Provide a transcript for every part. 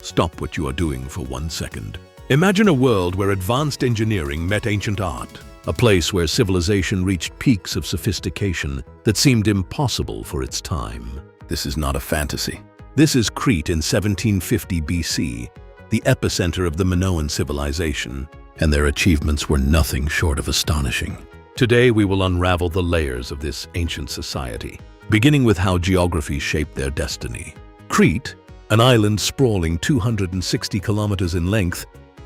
Stop what you are doing for 1 second. Imagine a world where advanced engineering met ancient art, a place where civilization reached peaks of sophistication that seemed impossible for its time. This is not a fantasy. This is Crete in 1750 BC, the epicenter of the Minoan civilization, and their achievements were nothing short of astonishing. Today we will unravel the layers of this ancient society, beginning with how geography shaped their destiny. Crete, an island sprawling 260 kilometers in length,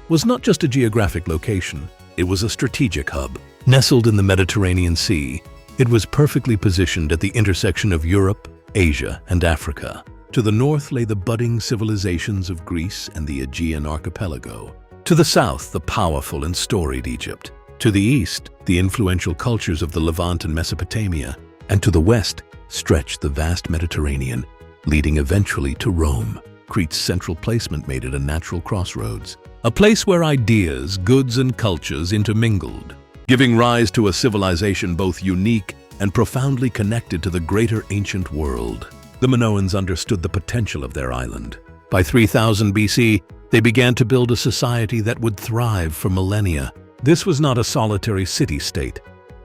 was not just a geographic location, it was a strategic hub. Nestled in the Mediterranean Sea, it was perfectly positioned at the intersection of Europe, Asia, and Africa. To the north lay the budding civilizations of Greece and the Aegean archipelago. To the south, the powerful and storied Egypt. To the east, the influential cultures of the Levant and Mesopotamia. And to the west stretched the vast Mediterranean, leading eventually to Rome. Crete's central placement made it a natural crossroads, a place where ideas, goods, and cultures intermingled, giving rise to a civilization both unique and profoundly connected to the greater ancient world. The Minoans understood the potential of their island. By 3000 BC, they began to build a society that would thrive for millennia. This was not a solitary city-state,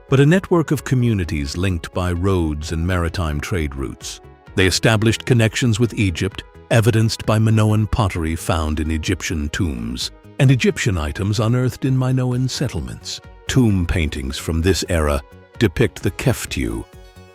but a network of communities linked by roads and maritime trade routes. They established connections with Egypt, evidenced by Minoan pottery found in Egyptian tombs, and Egyptian items unearthed in Minoan settlements. Tomb paintings from this era depict the Keftiu,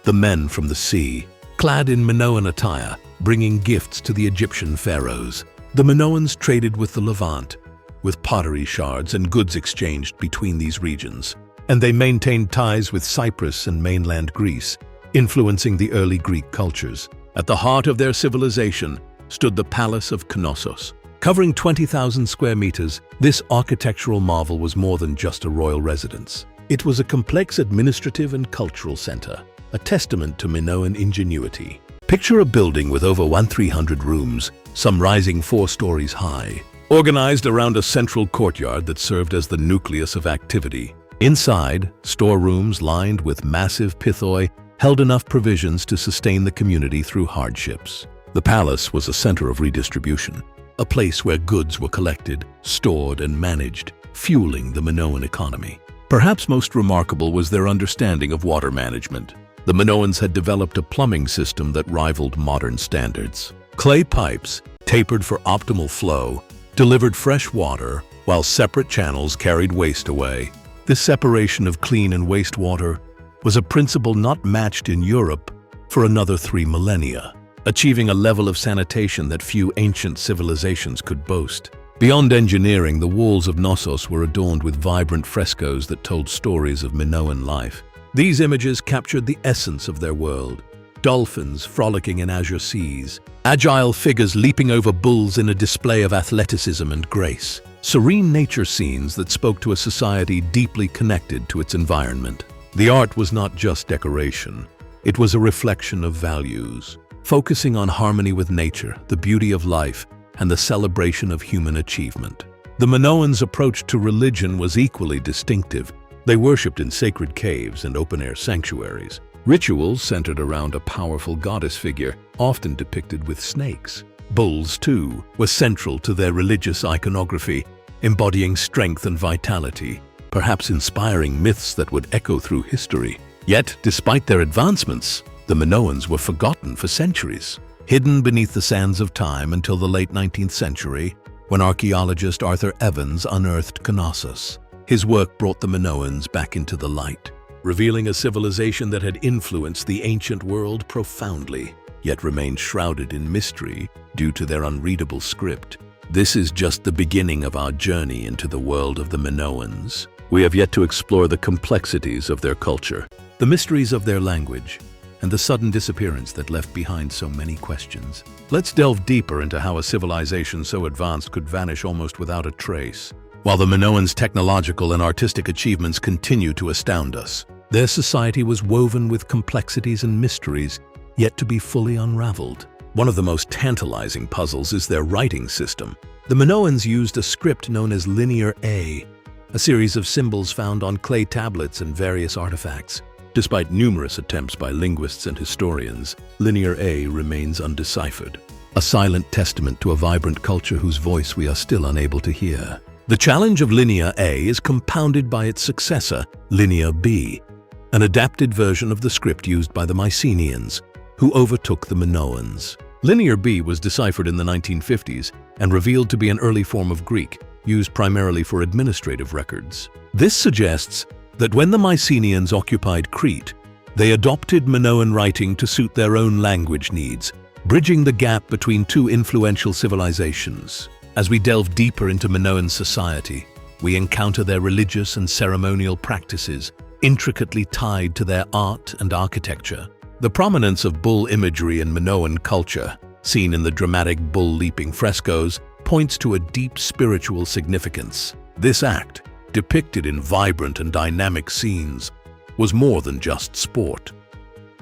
the men from the sea, clad in Minoan attire, bringing gifts to the Egyptian pharaohs. The Minoans traded with the Levant, with pottery shards and goods exchanged between these regions, and they maintained ties with Cyprus and mainland Greece, influencing the early Greek cultures. At the heart of their civilization stood the Palace of Knossos. Covering 20,000 square meters, this architectural marvel was more than just a royal residence. It was a complex administrative and cultural center, a testament to Minoan ingenuity. Picture a building with over 1,300 rooms, some rising 4 stories high, organized around a central courtyard that served as the nucleus of activity. Inside, storerooms lined with massive pithoi held enough provisions to sustain the community through hardships. The palace was a center of redistribution, a place where goods were collected, stored, and managed, fueling the Minoan economy. Perhaps most remarkable was their understanding of water management. The Minoans had developed a plumbing system that rivaled modern standards. Clay pipes, tapered for optimal flow, delivered fresh water, while separate channels carried waste away. This separation of clean and wastewater was a principle not matched in Europe for another 3 millennia, achieving a level of sanitation that few ancient civilizations could boast. Beyond engineering, the walls of Knossos were adorned with vibrant frescoes that told stories of Minoan life. These images captured the essence of their world: dolphins frolicking in azure seas, agile figures leaping over bulls in a display of athleticism and grace, serene nature scenes that spoke to a society deeply connected to its environment. The art was not just decoration, it was a reflection of values, focusing on harmony with nature, the beauty of life, and the celebration of human achievement. The Minoans' approach to religion was equally distinctive. They worshipped in sacred caves and open-air sanctuaries. Rituals centered around a powerful goddess figure, often depicted with snakes. Bulls, too, were central to their religious iconography, embodying strength and vitality, perhaps inspiring myths that would echo through history. Yet, despite their advancements, the Minoans were forgotten for centuries, hidden beneath the sands of time until the late 19th century, when archaeologist Arthur Evans unearthed Knossos. His work brought the Minoans back into the light, revealing a civilization that had influenced the ancient world profoundly, yet remained shrouded in mystery due to their unreadable script. This is just the beginning of our journey into the world of the Minoans. We have yet to explore the complexities of their culture, the mysteries of their language, and the sudden disappearance that left behind so many questions. Let's delve deeper into how a civilization so advanced could vanish almost without a trace. While the Minoans' technological and artistic achievements continue to astound us, their society was woven with complexities and mysteries yet to be fully unraveled. One of the most tantalizing puzzles is their writing system. The Minoans used a script known as Linear A, a series of symbols found on clay tablets and various artifacts. Despite numerous attempts by linguists and historians, Linear A remains undeciphered. a silent testament to a vibrant culture whose voice we are still unable to hear. The challenge of Linear A is compounded by its successor, Linear B, an adapted version of the script used by the Mycenaeans, who overtook the Minoans. Linear B was deciphered in the 1950s and revealed to be an early form of Greek, used primarily for administrative records. This suggests that when the Mycenaeans occupied Crete, they adopted Minoan writing to suit their own language needs, bridging the gap between two influential civilizations. As we delve deeper into Minoan society, we encounter their religious and ceremonial practices, intricately tied to their art and architecture. The prominence of bull imagery in Minoan culture, seen in the dramatic bull-leaping frescoes, points to a deep spiritual significance. This act, depicted in vibrant and dynamic scenes, was more than just sport.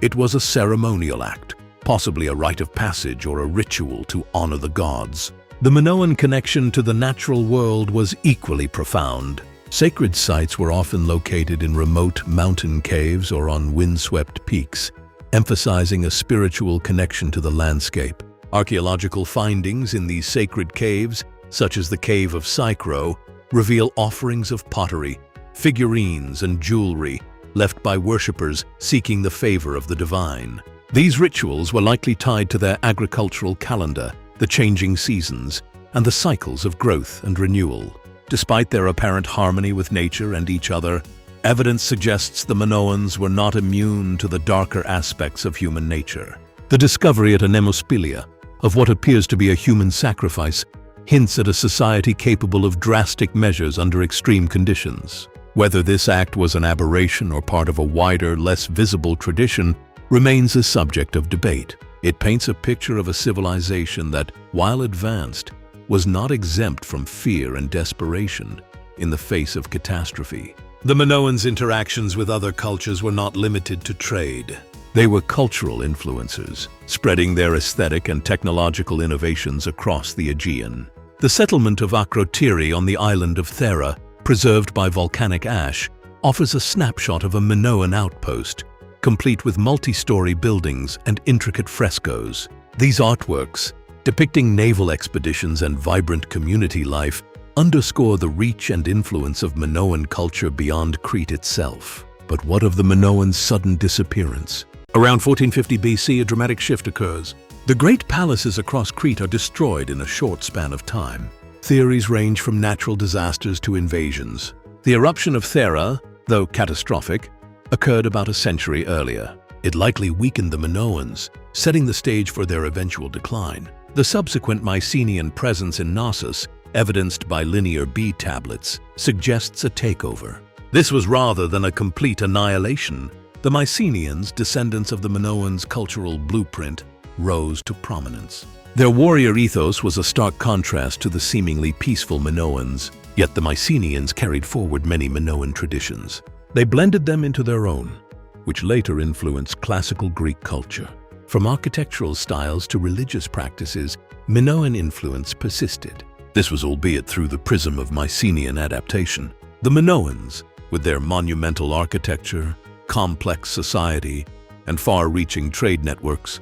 It was a ceremonial act, possibly a rite of passage or a ritual to honor the gods. The Minoan connection to the natural world was equally profound. Sacred sites were often located in remote mountain caves or on windswept peaks, emphasizing a spiritual connection to the landscape. Archaeological findings in these sacred caves, such as the Cave of Psychro, reveal offerings of pottery, figurines, and jewelry left by worshippers seeking the favor of the divine. These rituals were likely tied to their agricultural calendar, the changing seasons, and the cycles of growth and renewal. Despite their apparent harmony with nature and each other, evidence suggests the Minoans were not immune to the darker aspects of human nature. The discovery at Anemospilia of what appears to be a human sacrifice hints at a society capable of drastic measures under extreme conditions. Whether this act was an aberration or part of a wider, less visible tradition remains a subject of debate. It paints a picture of a civilization that, while advanced, was not exempt from fear and desperation in the face of catastrophe. The Minoans' interactions with other cultures were not limited to trade. They were cultural influencers, spreading their aesthetic and technological innovations across the Aegean. The settlement of Akrotiri on the island of Thera, preserved by volcanic ash, offers a snapshot of a Minoan outpost, complete with multi-story buildings and intricate frescoes. These artworks, depicting naval expeditions and vibrant community life, underscore the reach and influence of Minoan culture beyond Crete itself. But what of the Minoans' sudden disappearance? Around 1450 BC, a dramatic shift occurs. The great palaces across Crete are destroyed in a short span of time. Theories range from natural disasters to invasions. The eruption of Thera, though catastrophic, occurred about a century earlier. It likely weakened the Minoans, setting the stage for their eventual decline. The subsequent Mycenaean presence in Knossos, evidenced by Linear B tablets, suggests a takeover. This was rather than a complete annihilation. The Mycenaeans, descendants of the Minoans' cultural blueprint, rose to prominence. Their warrior ethos was a stark contrast to the seemingly peaceful Minoans, yet the Mycenaeans carried forward many Minoan traditions. They blended them into their own, which later influenced classical Greek culture. From architectural styles to religious practices, Minoan influence persisted. This was albeit through the prism of Mycenaean adaptation. The Minoans, with their monumental architecture, complex society, and far-reaching trade networks,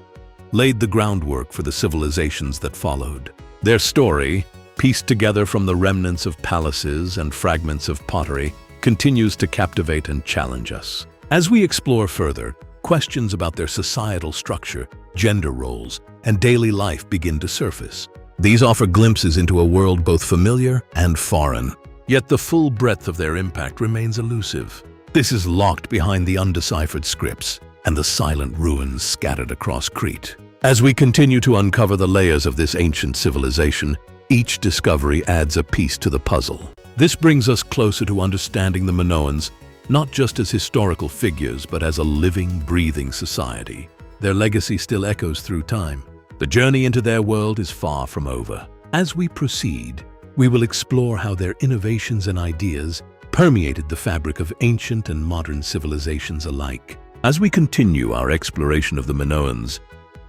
laid the groundwork for the civilizations that followed. Their story, pieced together from the remnants of palaces and fragments of pottery, continues to captivate and challenge us. As we explore further, questions about their societal structure, gender roles, and daily life begin to surface. These offer glimpses into a world both familiar and foreign, yet the full breadth of their impact remains elusive. This is locked behind the undeciphered scripts and the silent ruins scattered across Crete. As we continue to uncover the layers of this ancient civilization, each discovery adds a piece to the puzzle. This brings us closer to understanding the Minoans, not just as historical figures, but as a living, breathing society. Their legacy still echoes through time. The journey into their world is far from over. As we proceed, we will explore how their innovations and ideas permeated the fabric of ancient and modern civilizations alike. As we continue our exploration of the Minoans,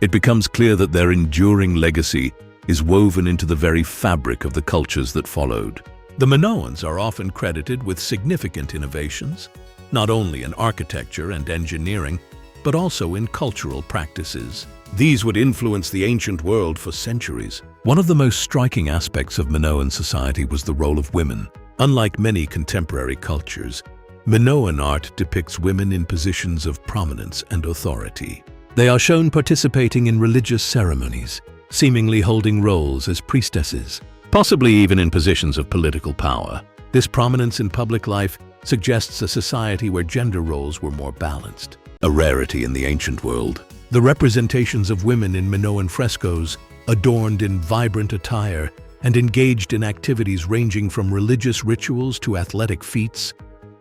it becomes clear that their enduring legacy is woven into the very fabric of the cultures that followed. The Minoans are often credited with significant innovations, not only in architecture and engineering, but also in cultural practices. These would influence the ancient world for centuries. One of the most striking aspects of Minoan society was the role of women. Unlike many contemporary cultures, Minoan art depicts women in positions of prominence and authority. They are shown participating in religious ceremonies, seemingly holding roles as priestesses, possibly even in positions of political power. This prominence in public life suggests a society where gender roles were more balanced. A rarity in the ancient world, the representations of women in Minoan frescoes, adorned in vibrant attire and engaged in activities ranging from religious rituals to athletic feats,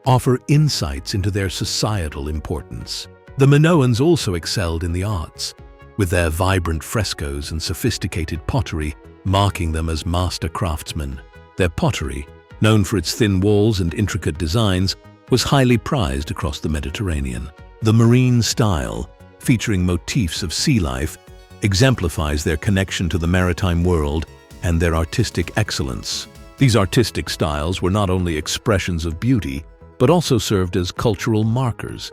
offer insights into their societal importance. The Minoans also excelled in the arts, with their vibrant frescoes and sophisticated pottery marking them as master craftsmen. Their pottery, known for its thin walls and intricate designs, was highly prized across the Mediterranean. The marine style, featuring motifs of sea life, exemplifies their connection to the maritime world and their artistic excellence. These artistic styles were not only expressions of beauty, but also served as cultural markers,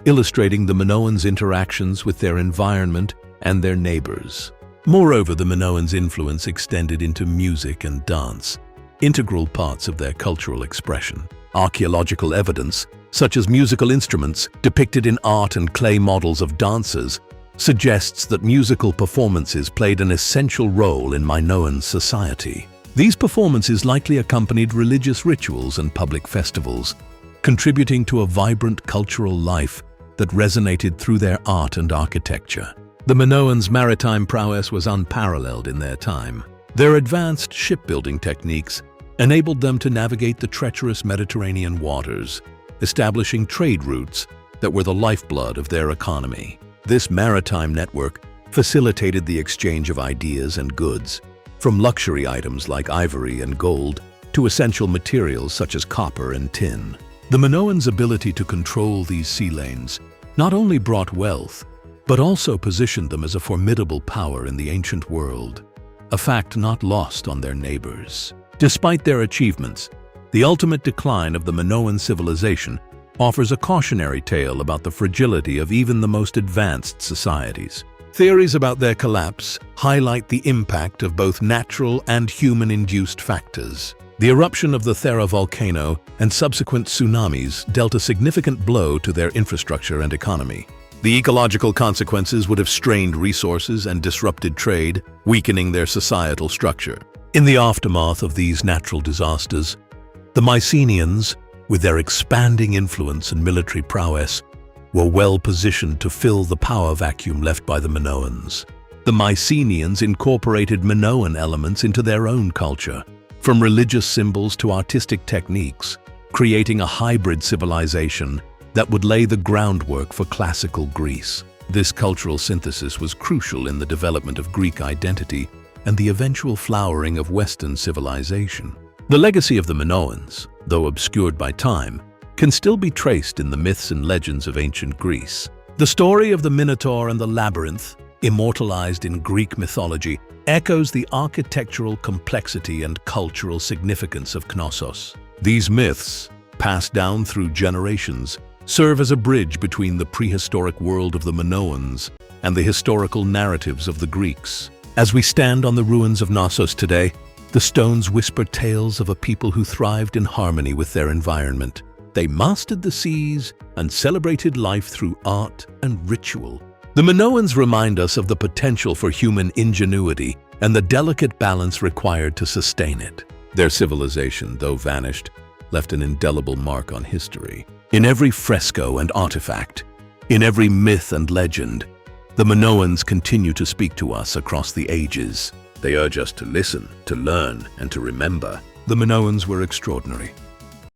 illustrating the Minoans' interactions with their environment and their neighbors. Moreover, the Minoans' influence extended into music and dance, integral parts of their cultural expression. Archaeological evidence, such as musical instruments depicted in art and clay models of dancers, suggests that musical performances played an essential role in Minoan society. These performances likely accompanied religious rituals and public festivals, contributing to a vibrant cultural life that resonated through their art and architecture. The Minoans' maritime prowess was unparalleled in their time. Their advanced shipbuilding techniques enabled them to navigate the treacherous Mediterranean waters, establishing trade routes that were the lifeblood of their economy. This maritime network facilitated the exchange of ideas and goods, from luxury items like ivory and gold to essential materials such as copper and tin. The Minoans' ability to control these sea lanes not only brought wealth, but also positioned them as a formidable power in the ancient world, a fact not lost on their neighbors. Despite their achievements, the ultimate decline of the Minoan civilization offers a cautionary tale about the fragility of even the most advanced societies. Theories about their collapse highlight the impact of both natural and human-induced factors. The eruption of the volcano and subsequent tsunamis dealt a significant blow to their infrastructure and economy. The ecological consequences would have strained resources and disrupted trade, weakening their societal structure. In the aftermath of these natural disasters, the Mycenaeans, with their expanding influence and military prowess, were well positioned to fill the power vacuum left by the Minoans. The Mycenaeans incorporated Minoan elements into their own culture, from religious symbols to artistic techniques, creating a hybrid civilization that would lay the groundwork for classical Greece. This cultural synthesis was crucial in the development of Greek identity and the eventual flowering of Western civilization. The legacy of the Minoans, though obscured by time, can still be traced in the myths and legends of ancient Greece. The story of the Minotaur and the Labyrinth, immortalized in Greek mythology, echoes the architectural complexity and cultural significance of Knossos. These myths, passed down through generations, serve as a bridge between the prehistoric world of the Minoans and the historical narratives of the Greeks. As we stand on the ruins of Knossos today, the stones whisper tales of a people who thrived in harmony with their environment. They mastered the seas and celebrated life through art and ritual. The Minoans remind us of the potential for human ingenuity and the delicate balance required to sustain it. Their civilization, though vanished, left an indelible mark on history. In every fresco and artifact, in every myth and legend, the Minoans continue to speak to us across the ages. They urge us to listen, to learn, and to remember. The Minoans were extraordinary.